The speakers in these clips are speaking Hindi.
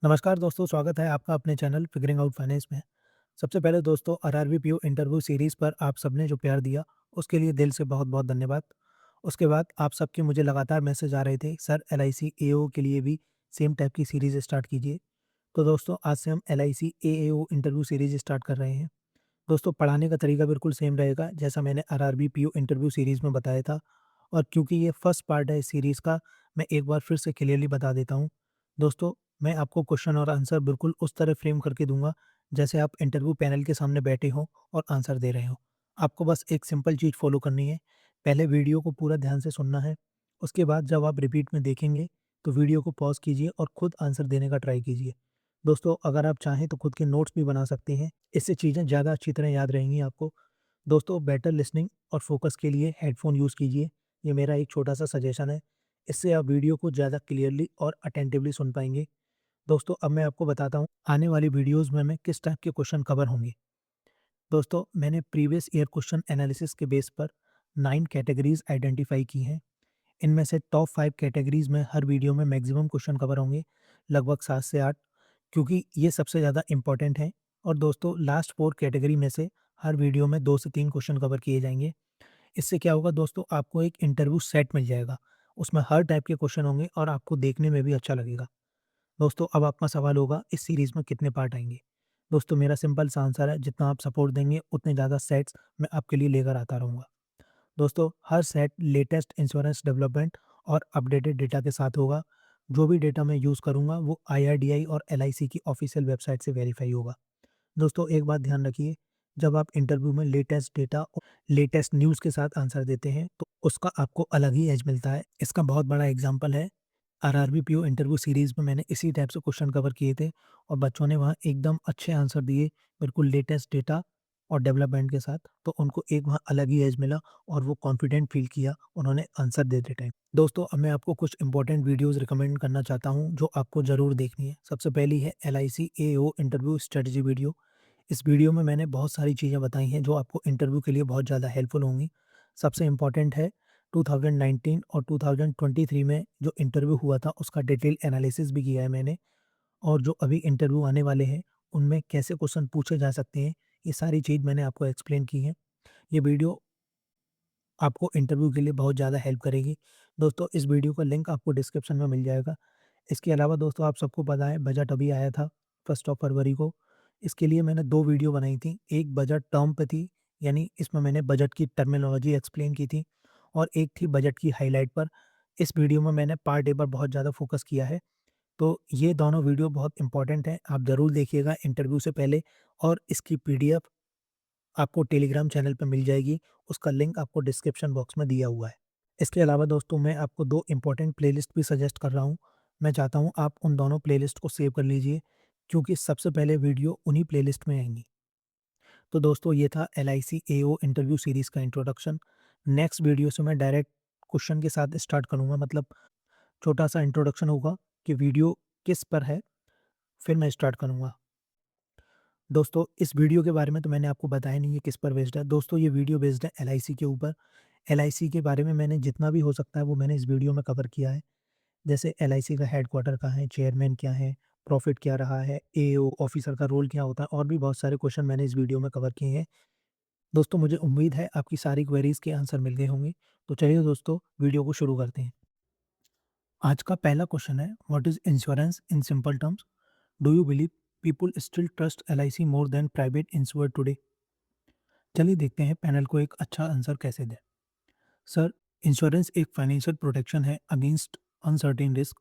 नमस्कार दोस्तों, स्वागत है आपका अपने चैनल फिगरिंग आउट फाइनेंस में। सबसे पहले दोस्तों आरआरबी पीओ इंटरव्यू सीरीज़ पर आप सबने जो प्यार दिया, उसके लिए दिल से बहुत-बहुत धन्यवाद। उसके बाद आप सबके मुझे लगातार मैसेज आ रहे थे, सर एलआईसी एओ के लिए भी सेम टाइप की सीरीज़ स्टार्ट कीजिए। तो दोस्तों आज से हम LIC AAO interview series start कर रहे हैं। दोस्तों पढ़ाने का तरीका बिल्कुल सेम रहेगा, जैसा मैंने आरआरबी पीओ इंटरव्यू सीरीज़ में बताया था। और क्योंकि ये फर्स्ट पार्ट है इस सीरीज़ का, मैं एक बार फिर से क्लियरली बता देता हूँ। दोस्तों, मैं आपको क्वेश्चन और आंसर बिल्कुल उस तरह फ्रेम करके दूँगा, जैसे आप इंटरव्यू पैनल के सामने बैठे हों और आंसर दे रहे हों। आपको बस एक सिंपल चीज़ फ़ॉलो करनी है। पहले वीडियो को पूरा ध्यान से सुनना है। उसके बाद जब आप रिपीट में देखेंगे, तो वीडियो को पॉज़ कीजिए और खुद आंसर देने का ट्राई कीजिए। दोस्तों, अगर आप चाहें तो खुद के नोट्स भी बना सकते हैं। इससे चीज़ें ज़्यादा अच्छी तरह याद रहेंगी आपको। दोस्तों, बेटर लिसनिंग और फोकस के लिए हेडफ़ोन यूज़ कीजिए। ये मेरा एक छोटा-सा सजेशन है। इससे आप वीडियो को ज़्यादा क्लियरली और अटेंटिवली सुन पाएँगे। दोस्तों, अब मैं आपको बताता हूँ आने वाली वीडियोज़ में किस टाइप के क्वेश्चन कवर होंगे। दोस्तों, मैंने प्रीवियस ईयर क्वेश्चन एनालिसिस के बेस पर 9 कैटेगरीज़ आइडेंटिफ़ाई की हैं। इनमें से टॉप 5 कैटेगरीज़ में हर वीडियो में मैक्सिमम क्वेश्चन कवर होंगे, लगभग 7 से 8, क्योंकि ये सबसे ज़्यादा इम्पोर्टेंट हैं। और दोस्तों लास्ट 4 कैटेगरी में से हर वीडियो में 2 से 3 क्वेश्चन कवर किए जाएँगे। इससे क्या होगा दोस्तों, आपको एक इंटरव्यू सेट मिल जाएगा। उसमें हर टाइप के क्वेश्चन होंगे और आपको देखने में भी अच्छा लगेगा। दोस्तों, अब आपका सवाल होगा इस सीरीज़ में कितने पार्ट आएँगे? दोस्तों, मेरा सिंपल सा आंसर है, जितना आप सपोर्ट देंगे उतने ज़्यादा सेट्स मैं आपके लिए लेकर आता रहूँगा। दोस्तों, हर सेट लेटेस्ट इंश्योरेंस डेवलपमेंट और अपडेटेड डेटा के साथ होगा। जो भी डेटा मैं यूज़ करूँगा वो आईआरडीआई और एलआईसी की ऑफ़िशियल वेबसाइट से वेरीफ़ाई होगा। दोस्तों, एक बात ध्यान रखिए, जब आप इंटरव्यू में लेटेस्ट डेटा और लेटेस्ट न्यूज़ के साथ आंसर देते हैं, तो उसका आपको अलग ही एज मिलता है। इसका बहुत बड़ा एग्ज़ाम्पल है, आरआरबी पीओ इंटरव्यू सीरीज़ में मैंने इसी टाइप से क्वेश्चन कवर किए थे और बच्चों ने वहाँ एकदम अच्छे आंसर दिए, बिल्कुल लेटेस्ट डेटा और डेवलपमेंट के साथ। तो उनको एक वहाँ अलग ही एज मिला और वो कॉन्फिडेंट फ़ील किया उन्होंने आंसर देते टाइम। दोस्तों, अब मैं आपको कुछ इंपॉर्टेंट वीडियोज़ रिकमेंड करना चाहता हूँ, जो आपको ज़रूर देखनी है। सबसे पहली है एलआईसी एओ इंटरव्यू स्ट्रेटजी वीडियो। इस वीडियो में मैंने बहुत सारी चीज़ें बताई हैं जो आपको इंटरव्यू के लिए बहुत ज़्यादा हेल्पफुल होंगी। सबसे इम्पोर्टेंट है 2019 और 2023 में जो इंटरव्यू हुआ था उसका डिटेल एनालिसिस भी किया है मैंने। और जो अभी इंटरव्यू आने वाले हैं उनमें कैसे क्वेश्चन पूछे जा सकते हैं, ये सारी चीज़ मैंने आपको एक्सप्लेन की है। ये वीडियो आपको इंटरव्यू के लिए बहुत ज़्यादा हेल्प करेगी। दोस्तों, इस वीडियो का लिंक आपको डिस्क्रिप्शन में मिल जाएगा। इसके अलावा दोस्तों आप सबको पता है बजट अभी आया था 1st ऑफ फरवरी को। इसके लिए मैंने 2 वीडियो बनाई थी। एक बजट टर्म पे थी, यानी इसमें मैंने बजट की टर्मिनोलॉजी एक्सप्लेन की थी और एक थी बजट की हाइलाइट पर। इस वीडियो में मैंने पार्ट ए पर बहुत ज़्यादा फ़ोकस किया है। तो ये दोनों वीडियो बहुत इम्पोर्टेंट हैं, आप ज़रूर देखिएगा इंटरव्यू से पहले। और इसकी पीडीएफ आपको टेलीग्राम चैनल पे मिल जाएगी, उसका लिंक आपको डिस्क्रिप्शन बॉक्स में दिया हुआ है। इसके अलावा दोस्तों मैं आपको 2 इम्पोर्टेंट प्लेलिस्ट भी सजेस्ट कर रहा हूँ। मैं चाहता हूँ आप उन दोनों प्लेलिस्ट को सेव कर लीजिए, क्योंकि सबसे पहले वीडियो उन्हीं प्लेलिस्ट में आएँगी। तो दोस्तों ये था एलआईसी एओ इंटरव्यू सीरीज़ का इंट्रोडक्शन। नेक्स्ट वीडियो से मैं डायरेक्ट क्वेश्चन के साथ स्टार्ट करूँगा, मतलब छोटा-सा इंट्रोडक्शन होगा कि वीडियो किस पर है, फिर मैं स्टार्ट करूँगा। दोस्तों, इस वीडियो के बारे में तो मैंने आपको बताया नहीं है किस पर बेस्ड है। दोस्तों, ये वीडियो बेस्ड है एलआईसी के ऊपर। एलआईसी के बारे में मैंने जितना भी हो सकता है वो मैंने इस वीडियो में कवर किया है। जैसे एलआईसी का हेडक्वार्टर कहाँ है, चेयरमैन क्या है, प्रॉफिट क्या रहा है, एओ ऑफिसर का रोल क्या होता है, और भी बहुत सारे क्वेश्चन मैंने इस वीडियो में कवर किए हैं। दोस्तों, मुझे उम्मीद है आपकी सारी क्वेरीज़ के आंसर मिल गए होंगे। तो चलिए दोस्तों, वीडियो को शुरू करते हैं। आज का पहला क्वेश्चन है, what is insurance in simple terms? Do you believe people still trust LIC more than private ensure today? चलिए देखते हैं पैनल को एक अच्छा आंसर कैसे दें। सर, इंश्योरेंस एक फाइनेंशियल प्रोटेक्शन है अगेंस्ट अनसर्टेन रिस्क।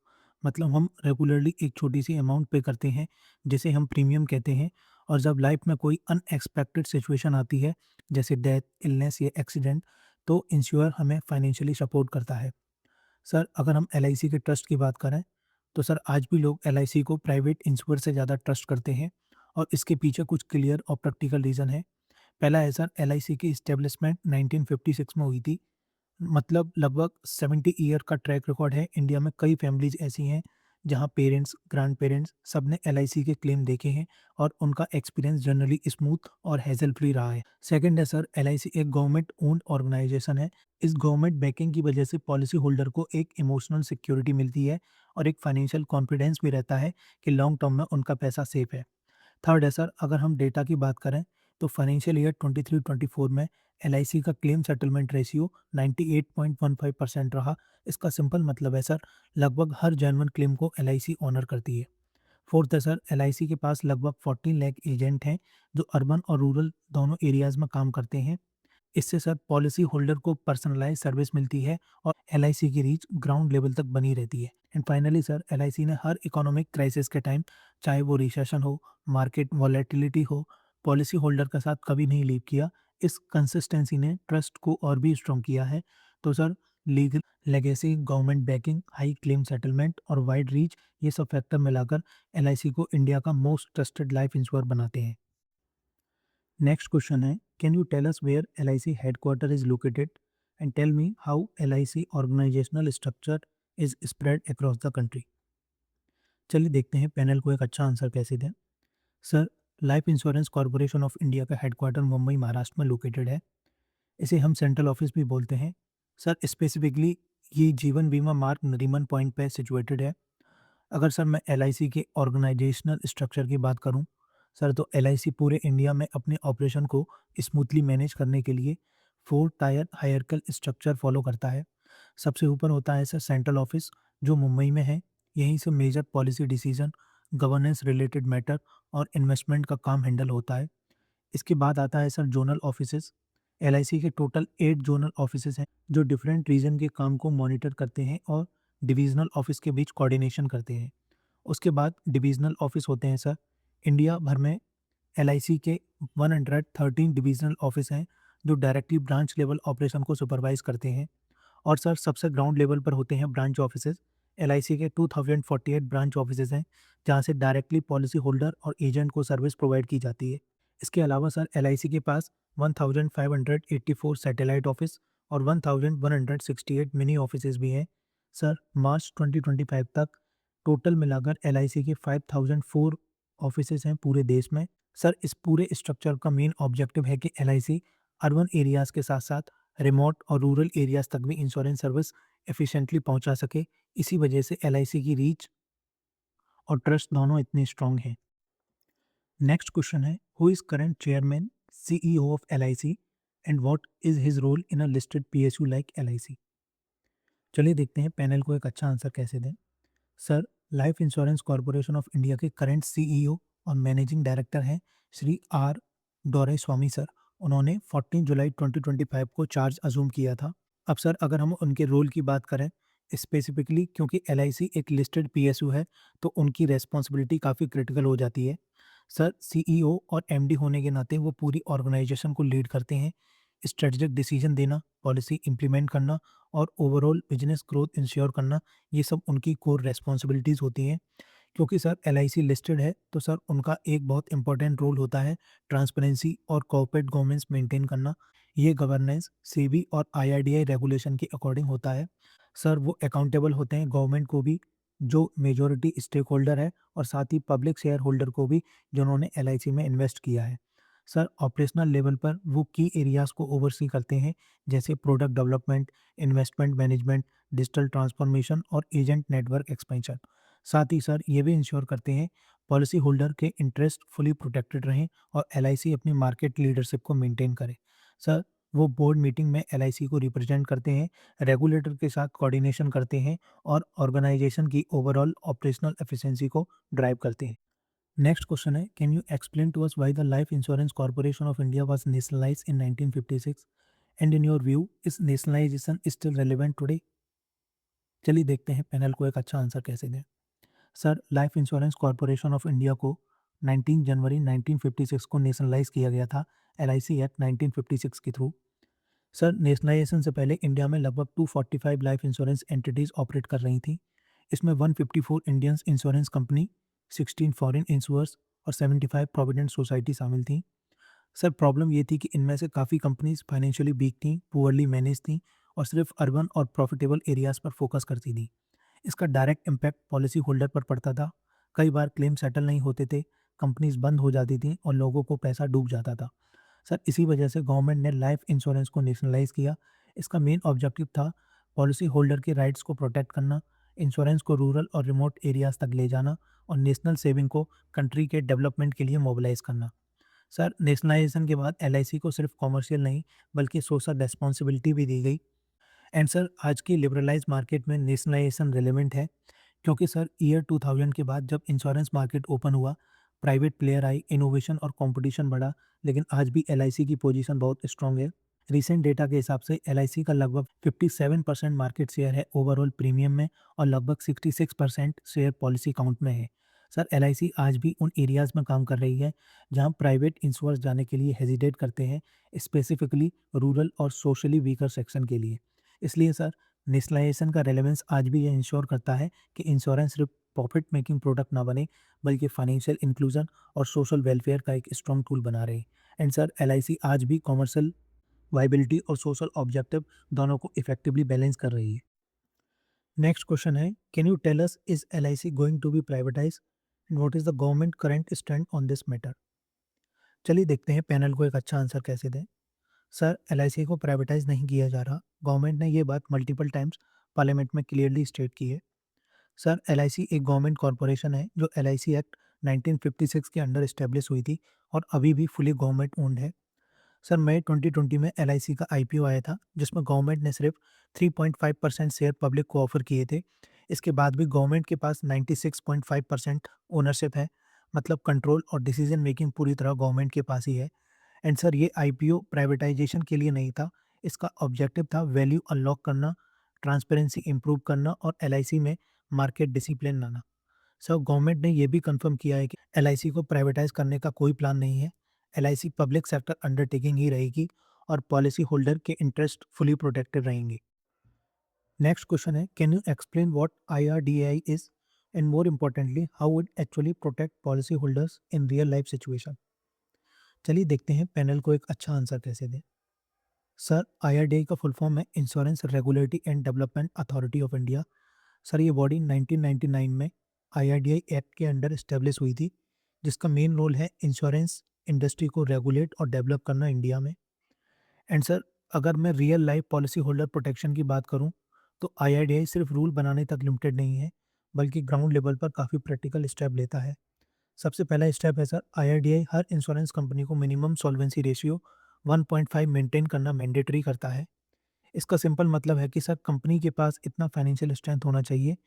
मतलब हम रेगुलरली एक छोटी सी अमाउंट पे करते हैं, जिसे हम प्रीमियम कहते हैं। और जब लाइफ में कोई अनएक्सपेक्टेड सिचुएशन आती है, जैसे डेथ, इलनेस या एक्सीडेंट, तो इंश्योर हमें फाइनेंशियली सपोर्ट करता है। सर, अगर हम एलआईसी के ट्रस्ट की बात करें, तो सर आज भी लोग एलआईसी को प्राइवेट इंश्योर से ज़्यादा ट्रस्ट करते हैं। और इसके पीछे कुछ क्लियर और प्रैक्टिकल रीज़न है। पहला है सर, एलआईसी की एस्टेब्लिशमेंट 1956 में हुई थी। मतलब लगभग 70 ईयर का ट्रैक रिकॉर्ड है। इंडिया में कई फैमिलीज़ ऐसी हैं, जहाँ पेरेंट्स, ग्रैंड-पेरेंट्स सबने एलआईसी के क्लेम देखे हैं और उनका एक्सपीरियंस जनरली स्मूथ और हैसल फ्री रहा है। सेकंड है सर, एलआईसी एक गवर्नमेंट ओन्ड ऑर्गेनाइजेशन है। इस गवर्नमेंट बैकिंग की वजह से पॉलिसी होल्डर को एक इमोशनल सिक्योरिटी मिलती है और एक फाइनेंशियल कॉन्फिडेंस भी रहता है कि लॉन्ग टर्म में उनका पैसा सेफ है। थर्ड है सर, अगर हम डेटा की बात करें तो फाइनेंशियल ईयर 23-24 में एलआईसी का क्लेम सेटलमेंट रेशियो 98.15% रहा। इसका सिंपल मतलब है सर, लगभग हर जेन्युइन क्लेम को एलआईसी ऑनर करती है। फोर्थ है सर, एलआईसी के पास लगभग 14 लाख एजेंट हैं जो अर्बन और रूरल दोनों एरियाज में काम करते हैं। इससे सर पॉलिसी होल्डर को पर्सनलाइज सर्विस मिलती है और एलआईसी की रीच ग्राउंड लेवल तक बनी रहती है। एंड फाइनली सर, एलआईसी ने हर इकोनॉमिक क्राइसिस के टाइम, चाहे वो रिसेशन हो, मार्केट वॉलेटिलिटी हो, पॉलिसी होल्डर का साथ कभी नहीं लीव किया। इस कंसिस्टेंसी ने ट्रस्ट को और भी स्ट्रॉन्ग किया है। तो sir, legal legacy, government banking, high claim settlement और वाइड रीच, ये सब फैक्टर मिलाकर एलआईसी को इंडिया का मोस्ट ट्रस्टेड लाइफ इंश्योर बनाते हैं। नेक्स्ट क्वेश्चन है, can you tell us where LIC headquarter is located and tell me how LIC organisational structure is spread across the country. चलिए देखते हैं पैनल को एक अच्छा आंसर कैसे दें। Sir, life Insurance Corporation of India का हेडक्वार्टर मुंबई महाराष्ट्र में लोकेटेड है। इसे हम सेंट्रल ऑफिस भी बोलते हैं। सर, स्पेसिफिकली ये जीवन बीमा मार्ग नरीमन पॉइंट पे सिचुएटेड है। अगर सर मैं एलआईसी के ऑर्गेनाइजेशनल स्ट्रक्चर की बात करूं सर, तो एलआईसी पूरे इंडिया में अपने ऑपरेशन को स्मूथली मैनेज करने के लिए 4 टायर हायरार्किकल स्ट्रक्चर फॉलो करता है। सबसे ऊपर होता है सर सेंट्रल ऑफिस, जो मुंबई में है। यहीं से major policy decision, governance related matter और इन्वेस्टमेंट का काम हैंडल होता है। इसके बाद आता है सर जोनल ऑफिसेस। एलआईसी के टोटल 8 जोनल ऑफिसेस हैं जो डिफरेंट रीजन के काम को मॉनिटर करते हैं और डिविजनल ऑफिस के बीच कोऑर्डिनेशन करते हैं। उसके बाद डिविजनल ऑफिस होते हैं सर। इंडिया भर में एलआईसी के 113 डिविजनल ऑफिस हैं जो डायरेक्टली ब्रांच लेवल ऑपरेशन को सुपरवाइज करते हैं। और सर सबसे ग्राउंड लेवल पर होते हैं ब्रांच ऑफिसेज। एलआईसी के 2048 ब्रांच ऑफिसेज हैं जहां से डायरेक्टली पॉलिसी होल्डर और एजेंट को सर्विस प्रोवाइड की जाती है। इसके अलावा सर एलआईसी के पास 1584 सैटेलाइट ऑफिस और 1168 मिनी ऑफिसेज भी हैं। सर, मार्च 2025 तक टोटल मिलाकर एलआईसी के 5004 ऑफिसेज हैं पूरे देश में। सर, इस पूरे स्ट्रक्चर का मेन ऑब्जेक्टिव है कि एलआईसी अर्बन एरियाज़ के साथ-साथ रिमोट और रूरल एरियाज़ तक भी इंश्योरेंस सर्विस एफिशिएंटली पहुंचा सके। इसी वजह से एलआईसी की रीच और ट्रस्ट दोनों इतने स्ट्रांग हैं। नेक्स्ट क्वेश्चन है, who is current chairman CEO of LIC and what is his role in a listed PSU like LIC. चलिए देखते हैं पैनल को एक अच्छा आंसर कैसे दें। Sir, life Insurance Corporation of India के करंट सीईओ और मैनेजिंग डायरेक्टर हैं श्री आर डोराईस्वामी सर। उन्होंने 14 जुलाई 2025 को चार्ज अज्यूम किया था। अब सर, अगर हम उनके रोल की बात करें स्पेसिफिकली, क्योंकि एलआईसी एक लिस्टेड पीएसयू है तो उनकी रेस्पॉन्सिबिलिटी काफ़ी क्रिटिकल हो जाती है। सर, सीईओ और एमडी होने के नाते वो पूरी ऑर्गेनाइजेशन को लीड करते हैं। स्ट्रेटजिक डिसीजन देना, पॉलिसी इंप्लीमेंट करना और ओवरऑल बिजनेस ग्रोथ इंश्योर करना, ये सब उनकी कोर रेस्पॉन्सिबिलिटीज़ होती हैं। क्योंकि सर एलआईसी लिस्टेड है तो सर उनका एक बहुत इंपॉर्टेंट रोल होता है ट्रांसपेरेंसी और कॉर्पोरेट गवर्नेंस मेंटेन करना। ये गवर्नेंस सेबी और आईआरडीआई रेगुलेशन के अकॉर्डिंग होता है। सर, वो अकाउंटेबल होते हैं गवर्नमेंट को भी, जो मेजॉरिटी स्टेक होल्डर है, और साथ ही पब्लिक शेयर होल्डर को भी, जिन्होंने एलआईसी में इन्वेस्ट किया है। सर, ऑपरेशनल लेवल पर वो की एरियाज़ को ओवरसी करते हैं, जैसे product development, investment management, digital transformation और एजेंट नेटवर्क एक्सपेंशन। साथ ही सर ये भी इंश्योर करते हैं पॉलिसी होल्डर के इंटरेस्ट फुली प्रोटेक्टेड रहें और एलआईसी अपनी मार्केट लीडरशिप को मेंटेन करे। सर, वो बोर्ड मीटिंग में एलआईसी को रिप्रेजेंट करते हैं, रेगुलेटर के साथ कोऑर्डिनेशन करते हैं और ऑर्गेनाइजेशन की ओवरऑल ऑपरेशनल एफिशिएंसी को ड्राइव करते हैं। नेक्स्ट क्वेश्चन है, can you explain to us why the Life Insurance Corporation of India was nationalised in 1956 and in your view is nationalisation still relevant today. चलिए देखते हैं पैनल को एक अच्छा आंसर कैसे दें। Sir, life Insurance Corporation of India को 19 जनवरी 1956 को नेशनलाइज किया गया था एलआईसी एक्ट 1956 के थ्रू। सर, नेशनलाइजेशन से पहले इंडिया में लगभग 245 लाइफ इंश्योरेंस एंटिटीज ऑपरेट कर रही थी। इसमें 154 Indian insurance company, 16 foreign insurers और 75 प्रोविडेंट सोसाइटी शामिल थी। सर, प्रॉब्लम ये थी कि इनमें से काफ़ी कंपनीज फाइनेंशियली वीक थी, पुअरली मैनेज थी और सिर्फ अर्बन और प्रॉफिटेबल एरियाज़ पर फोकस करती थी। इसका डायरेक्ट इम्पैक्ट पॉलिसी होल्डर पर पड़ता था। कई बार क्लेम सेटल नहीं होते थे, कंपनीज बंद हो जाती थी और लोगों को पैसा डूब जाता था। सर, इसी वजह से गवर्नमेंट ने लाइफ इंश्योरेंस को नेशनलाइज किया। इसका मेन ऑब्जेक्टिव था पॉलिसी होल्डर के राइट्स को प्रोटेक्ट करना, इंश्योरेंस को रूरल और रिमोट एरियाज तक ले जाना और नेशनल सेविंग को कंट्री के डेवलपमेंट के लिए मोबिलाइज करना। सर, नेशनलाइजेशन के बाद एलआईसी को सिर्फ कॉमर्शियल नहीं बल्कि सोशल रिस्पॉन्सिबिलिटी भी दी गई। एंड सर, आज की लिबरलाइज मार्केट में नेशनलाइजेशन रिलेवेंट है क्योंकि सर ईयर 2000 के बाद जब इंश्योरेंस मार्केट ओपन हुआ, प्राइवेट प्लेयर आई, इनोवेशन और कंपटीशन बढ़ा, लेकिन आज भी एलआईसी की पोजीशन बहुत स्ट्रांग है। रिसेंट डेटा के हिसाब से एलआईसी का लगभग 57% मार्केट शेयर है ओवरऑल प्रीमियम में और लगभग 66% शेयर पॉलिसी काउंट में है। सर, एलआईसी आज भी उन एरियाज में काम कर रही है जहां प्राइवेट इंश्योरर्स जाने के लिए हेजिटेट करते हैं, स्पेसिफिकली रूरल और सोशली वीकर सेक्शन के लिए। इसलिए सर, नेशनलाइजेशन का रेलेवेंस आज भी ये इंश्योर करता है कि इंश्योरेंस सिर्फ प्रॉफिट मेकिंग प्रोडक्ट ना बने बल्कि फाइनेंशियल इंक्लूजन और सोशल वेलफेयर का एक स्ट्रॉन्ग टूल बना रहे। एंड सर, एलआईसी आज भी कॉमर्शियल वाइबिलिटी और सोशल ऑब्जेक्टिव दोनों को इफेक्टिवली बैलेंस कर रही है। नेक्स्ट क्वेश्चन है, can you tell us is LIC going to be privatise and what is the government current stand on this matter. चलिए देखते हैं पैनल को एक अच्छा आंसर कैसे दें। सर, एलआईसी को प्राइवेटाइज नहीं किया जा रहा। गवर्नमेंट ने ये बात मल्टीपल टाइम्स पार्लियामेंट में क्लियरली स्टेट की है। सर, एलआईसी एक गवर्नमेंट कॉरपोरेशन है जो एलआईसी एक्ट 1956 के अंडर एस्टेब्लिश हुई थी और अभी भी फुली गवर्नमेंट ओन्ड है। सर, मई 2020 में एलआईसी का आईपीओ आया था जिसमें गवर्नमेंट ने सिर्फ 3.5% शेयर पब्लिक को ऑफर किए थे। इसके बाद भी गवर्नमेंट के पास 96.5% ओनरशिप है, मतलब कंट्रोल और डिसीजन मेकिंग पूरी तरह गवर्नमेंट के पास ही है। एंड सर, ये आईपीओ प्राइवेटाइजेशन के लिए नहीं था। इसका ऑब्जेक्टिव था वैल्यू अनलॉक करना, ट्रांसपेरेंसी इंप्रूव करना और एलआईसी में मार्केट डिसिप्लिन लाना। सर, गवर्नमेंट ने यह भी कंफर्म किया है कि एलआईसी को प्राइवेटाइज करने का कोई प्लान नहीं है। एलआईसी पब्लिक सेक्टर अंडरटेकिंग ही रहेगी और पॉलिसी होल्डर के इंटरेस्ट फुली प्रोटेक्टेड रहेंगे। नेक्स्ट क्वेश्चन है, can you explain what IRDAI is and more importantly how it actually protect policy holders in real life situation. चलिए देखते हैं पैनल को एक अच्छा आंसर कैसे दें। सर, आईआरडीआई का फुल फॉर्म है insurance regulatory and development authority of India. Sir, ये बॉडी 1999 में आईआरडीआई एक्ट के अंडर इस्टेब्लिश हुई थी, जिसका मेन रोल है इंश्योरेंस इंडस्ट्री को रेगुलेट और डेवलप करना इंडिया में। एंड सर, अगर मैं real life policy holder protection की बात करूं, तो आईआरडीआई सिर्फ रूल बनाने तक लिमिटेड नहीं है, बल्कि ग्राउंड लेवल पर काफ़ी प्रैक्टिकल स्टेप लेता है। सबसे पहला स्टेप है सर, आईआरडीआई हर इंश्योरेंस कंपनी को मिनिमम सॉल्वेंसी रेशियो 1.5 मेंटेन करना मैंडेटरी करता है। इसका सिंपल मतलब है कि सर, कंपनी के पास इतना फाइनेंशियल स्ट्रेंथ होना चाहिए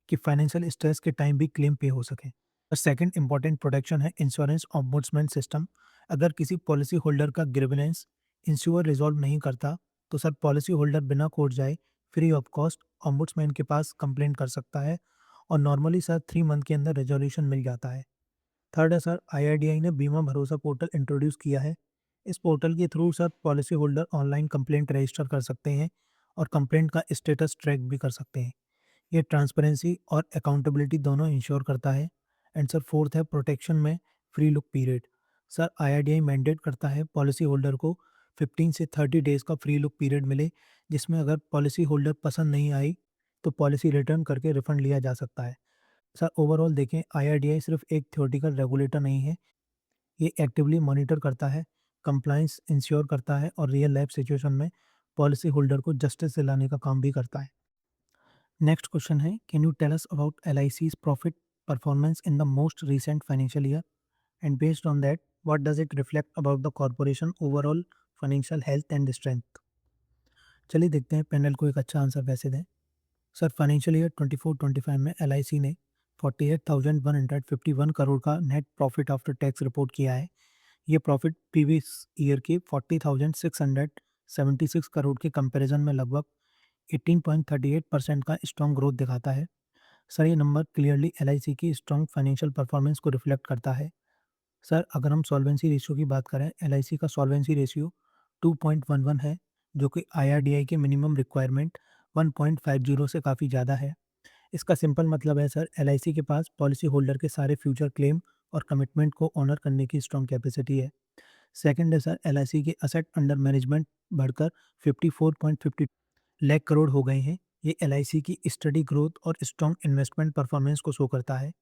कि फाइनेंशियल स्ट्रेस के टाइम भी क्लेम पे हो सके। सेकंड इंपॉर्टेंट प्रोटेक्शन है इंश्योरेंस ऑम्बुड्समैन सिस्टम। अगर किसी पॉलिसी होल्डर का ग्रीवेंस इंश्योर रिजॉल्व नहीं करता, तो सर पॉलिसी होल्डर बिना कोर्ट जाए फ्री ऑफ कॉस्ट ऑम्बुड्समैन के पास कंप्लेंट कर सकता है और नॉर्मली सर 3 मंथ के अंदर रेजोल्यूशन मिल जाता है। थर्ड है सर, आईआरडीआई ने बीमा भरोसा पोर्टल इंट्रोड्यूस किया है। इस पोर्टल के through sir policy holder online complaint register कर सकते हैं और कंप्लेंट का स्टेटस ट्रैक भी कर सकते हैं। ये ट्रांसपेरेंसी और अकाउंटेबिलिटी दोनों इंश्योर करता है। एंड सर, फोर्थ है प्रोटेक्शन में free look period. Sir, IRDI mandate करता है पॉलिसी होल्डर को 15 से 30 डेज का फ्री लुक पीरियड मिले, जिसमें अगर पॉलिसी होल्डर पसंद नहीं आई तो पॉलिसी रिटर्न करके रिफंड लिया जा सकता है। सर, ओवरऑल देखें, आईआरडीआई सिर्फ एक थ्योरेटिकल रेगुलेटर नहीं है, ये एक्टिवली मॉनिटर करता है, कंप्लायंस इंश्योर करता है और रियल लाइफ सिचुएशन में पॉलिसी होल्डर को जस्टिस दिलाने का काम भी करता है। नेक्स्ट क्वेश्चन है, can you tell us about LIC's profit performance in the most recent financial year and based on that what does it reflect about the corporation overall financial health and strength। चलिए देखते हैं पैनल को एक अच्छा आंसर कैसे दें। सर, फाइनेंशियल ईयर 24-25 में एलआईसी ने 48,151 करोड़ का net profit after tax report किया है। ये प्रॉफिट प्रीवियस ईयर के 40,676 करोड़ के कंपैरिजन में लगभग 18.38% का स्ट्रॉन्ग ग्रोथ दिखाता है। सर, ये नंबर क्लियरली एलआईसी की स्ट्रॉन्ग फाइनेंशियल परफॉर्मेंस को रिफ्लेक्ट करता है। सर, अगर हम सॉल्वेंसी रेशियो की बात करें, एलआईसी का सॉल्वेंसी रेशियो 2.11 है, जो कि आईआरडीआई के मिनिमम रिक्वायरमेंट 1.50 से काफ़ी ज़्यादा है। इसका सिंपल मतलब है सर, एलआईसी के पास पॉलिसी होल्डर के सारे फ्यूचर क्लेम और कमिटमेंट को ऑनर करने की स्ट्रॉन्ग कैपेसिटी है। सेकंड है सर, एलआईसी के असेट अंडर मैनेजमेंट बढ़कर 54.50 लाख करोड़ हो गए हैं। ये एलआईसी की स्टडी ग्रोथ और स्ट्रॉन्ग इन्वेस्टमेंट परफॉर्मेंस को शो करता है।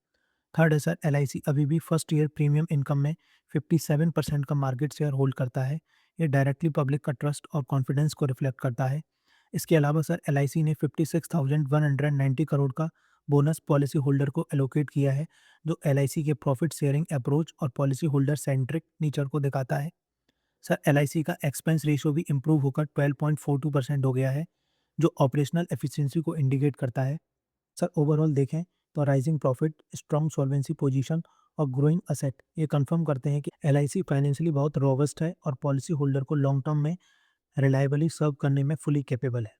थर्ड है सर, एलआईसी अभी भी फर्स्ट ईयर प्रीमियम इनकम में 57% का मार्केट शेयर होल्ड करता है। ये डायरेक्टली पब्लिक का ट्रस्ट और कॉन्फिडेंस को रिफ्लेक्ट करता है। इसके अलावा सर एलआईसी ने 56,190 करोड़ का बोनस पॉलिसी होल्डर को एलोकेट किया है, जो एलआईसी के प्रॉफिट शेयरिंग अप्रोच और पॉलिसी होल्डर सेंट्रिक नेचर को दिखाता है। सर एलआईसी का एक्सपेंस रेशियो भी इम्प्रूव होकर 12.42% हो गया है, जो ऑपरेशनल एफिशिएंसी को इंडिकेट करता है। सर ओवरऑल देखें तो rising profit, strong solvency position और ग्रोइंग असेट ये कंफर्म करते हैं कि एलआईसी फाइनेंशियली बहुत रोबस्ट है और पॉलिसी होल्डर को लॉन्ग टर्म में रिलायबली सर्व करने में फुली कैपेबल है।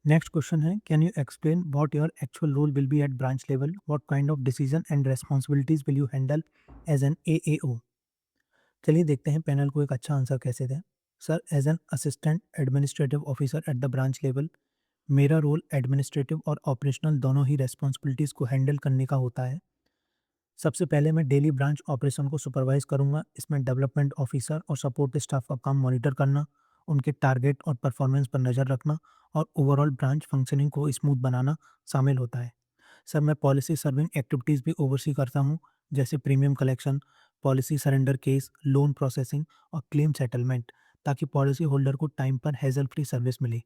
नेक्स्ट क्वेश्चन है, can you explain what your actual role will be at branch level, what kind of decision and responsibilities will you handle as an AAO. चलिए देखते हैं पैनल को एक अच्छा आंसर कैसे दें। Sir as an assistant administrative officer at the branch level, मेरा रोल एडमिनिस्ट्रेटिव और ऑपरेशनल दोनों ही रेस्पॉन्सिबिलिटीज़ को हैंडल करने का होता है। सबसे पहले मैं डेली ब्रांच ऑपरेशन को सुपरवाइज करूंगा। इसमें डेवलपमेंट ऑफिसर और सपोर्ट स्टाफ का काम मॉनिटर करना, उनके टारगेट और परफॉर्मेंस पर नज़र रखना और ओवरऑल ब्रांच फंक्शनिंग को स्मूथ बनाना शामिल होता है। सर मैं पॉलिसी सर्विंग एक्टिविटीज़ भी ओवरसी करता हूँ, जैसे premium collection, policy surrender case, loan processing और क्लेम सेटलमेंट, ताकि पॉलिसी होल्डर को टाइम पर हैजल फ्री सर्विस मिले।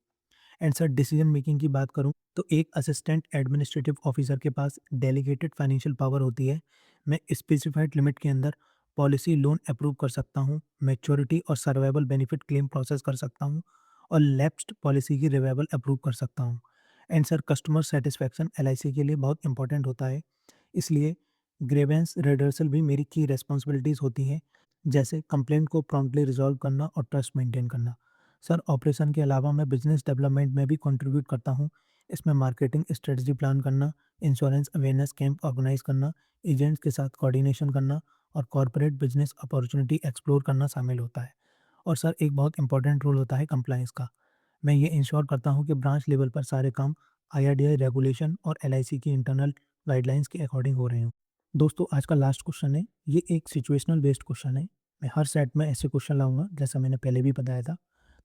एंड सर डिसीजन मेकिंग की बात करूं तो एक असिस्टेंट एडमिनिस्ट्रेटिव ऑफिसर के पास डेलीगेटेड फाइनेंशियल पावर होती है। मैं स्पेसिफाइड लिमिट के अंदर पॉलिसी लोन अप्रूव कर सकता हूं, मैच्योरिटी और सर्वाइवल बेनिफिट क्लेम प्रोसेस कर सकता हूं और लैप्स्ड पॉलिसी की रिवाइवल अप्रूव कर सकता हूं। And sir customer satisfaction LIC के लिए बहुत इंपॉर्टेंट होता है, इसलिए ग्रेवेंस रिडर्सल भी मेरी की रिस्पॉन्सिबिलिटीज़ होती हैं, जैसे कंप्लेंट को प्रॉम्प्टली रिजॉल्व करना और ट्रस्ट मेंटेन करना। सर ऑपरेशन के अलावा मैं बिजनेस डेवलपमेंट में भी कंट्रीब्यूट करता हूँ। इसमें मार्केटिंग स्ट्रेटजी प्लान करना, इंश्योरेंस अवेयरनेस कैंप ऑर्गेनाइज करना, एजेंट्स के साथ कोऑर्डिनेशन करना और कॉरपोरेट बिजनेस अपॉर्चुनिटी एक्सप्लोर करना शामिल होता है। और सर एक बहुत इंपॉर्टेंट रोल होता है कंप्लायंस का। मैं ये इंश्योर करता हूँ कि ब्रांच लेवल पर सारे काम आईआरडीआई रेगुलेशन और एलआईसी की इंटरनल गाइडलाइंस के अकॉर्डिंग हो रहे हों। दोस्तों आज का लास्ट क्वेश्चन है, ये एक सिचुएशनल बेस्ड क्वेश्चन है। मैं हर सेट में ऐसे क्वेश्चन लाऊंगा जैसा मैंने पहले भी बताया था।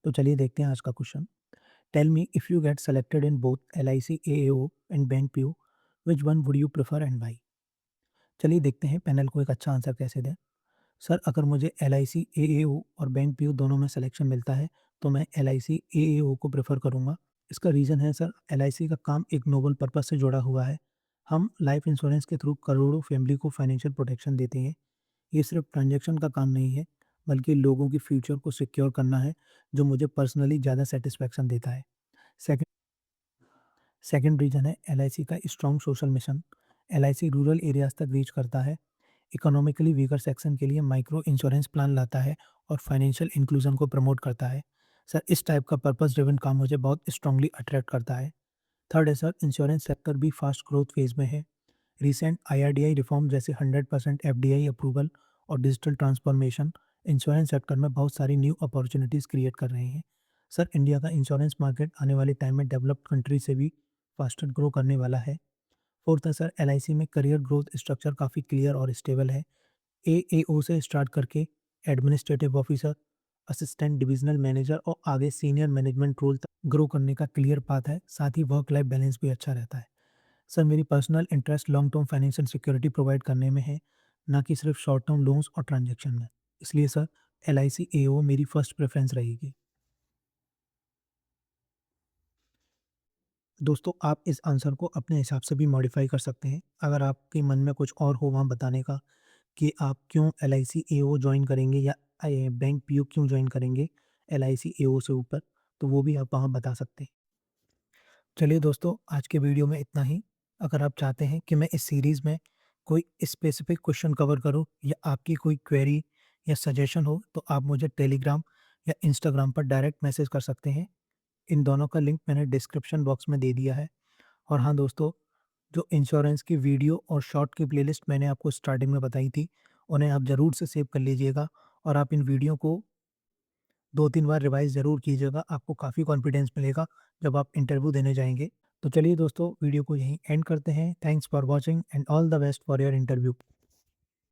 तो चलिए देखते हैं आज का question. Tell me if you get selected in both LIC AAO and bank PO, which one would you prefer and why. चलिए देखते हैं पैनल को एक अच्छा आंसर कैसे दें। सर अगर मुझे एलआईसी एएओ और बैंक पीओ दोनों में सिलेक्शन मिलता है तो मैं एलआईसी एएओ को प्रेफर करूंगा। इसका रीज़न है सर, एलआईसी का काम एक नोबल पर्पस से जुड़ा हुआ है। हम लाइफ इंश्योरेंस के थ्रू करोड़ों फैमिली को फाइनेंशियल प्रोटेक्शन देते हैं। ये सिर्फ ट्रांजैक्शन का काम नहीं है, बल्कि लोगों की फ्यूचर को सिक्योर करना है, जो मुझे पर्सनली ज़्यादा सेटिस्फैक्शन देता है। सेकंड सेकंड रीज़न है एलआईसी का strong social mission. LIC rural areas तक रीच करता है, इकोनॉमिकली वीकर सेक्शन के लिए माइक्रो इंश्योरेंस प्लान लाता है और फाइनेंशियल इंक्लूजन को प्रमोट करता है। सर इस टाइप का पर्पस ड्रिवन काम मुझे बहुत स्ट्रांगली अट्रैक्ट करता है। थर्ड है सर, इंश्योरेंस सेक्टर भी फास्ट ग्रोथ फेज में है। रिसेंट आईआरडीआई रिफॉर्म जैसे 100% एफडीआई अप्रूवल और डिजिटल ट्रांसफॉर्मेशन इंश्योरेंस सेक्टर में बहुत सारी न्यू अपॉर्चुनिटीज़ क्रिएट कर रहे हैं। सर इंडिया का इंश्योरेंस मार्केट आने वाले टाइम में डेवलप्ड कंट्री से भी फास्टर ग्रो करने वाला है। फोर्थ है सर, एलआईसी में करियर ग्रोथ स्ट्रक्चर काफ़ी क्लियर और स्टेबल है। एएओ से स्टार्ट करके administrative officer, assistant divisional manager और आगे सीनियर मैनेजमेंट रोल तक ग्रो करने का क्लियर पाथ है। साथ ही वर्क लाइफ बैलेंस भी अच्छा रहता है। सर मेरी personal interest long term financial security provide करने में है, ना कि सिर्फ शॉर्ट टर्म लोन्स और ट्रांजैक्शन में। इसलिए सर एलआईसी एओ मेरी फर्स्ट प्रेफरेंस रहेगी। दोस्तों आप इस आंसर को अपने हिसाब से भी मॉडिफाई कर सकते हैं। अगर आपके मन में कुछ और हो वहाँ बताने का कि आप क्यों एलआईसी एओ जॉइन करेंगे या बैंक पीओ क्यों जॉइन करेंगे एलआईसी एओ से ऊपर, तो वो भी आप वहाँ बता सकते हैं। चलिए दोस्तों आज के वीडियो में इतना ही। अगर आप चाहते हैं कि मैं इस सीरीज़ में कोई स्पेसिफिक क्वेश्चन कवर करूं या आपकी कोई क्वेरी या सजेशन हो तो आप मुझे टेलीग्राम या इंस्टाग्राम पर डायरेक्ट मैसेज कर सकते हैं। इन दोनों का लिंक मैंने डिस्क्रिप्शन बॉक्स में दे दिया है। और हाँ दोस्तों, जो इंश्योरेंस की वीडियो और शॉर्ट की प्लेलिस्ट मैंने आपको स्टार्टिंग में बताई थी, उन्हें आप ज़रूर से सेव कर लीजिएगा और आप इन वीडियो को 2-3 बार रिवाइज़ ज़रूर कीजिएगा। आपको काफ़ी कॉन्फिडेंस मिलेगा जब आप इंटरव्यू देने जाएँगे। तो चलिए दोस्तों वीडियो को यहीं एंड करते हैं। Thanks for watching and all the best for your interview.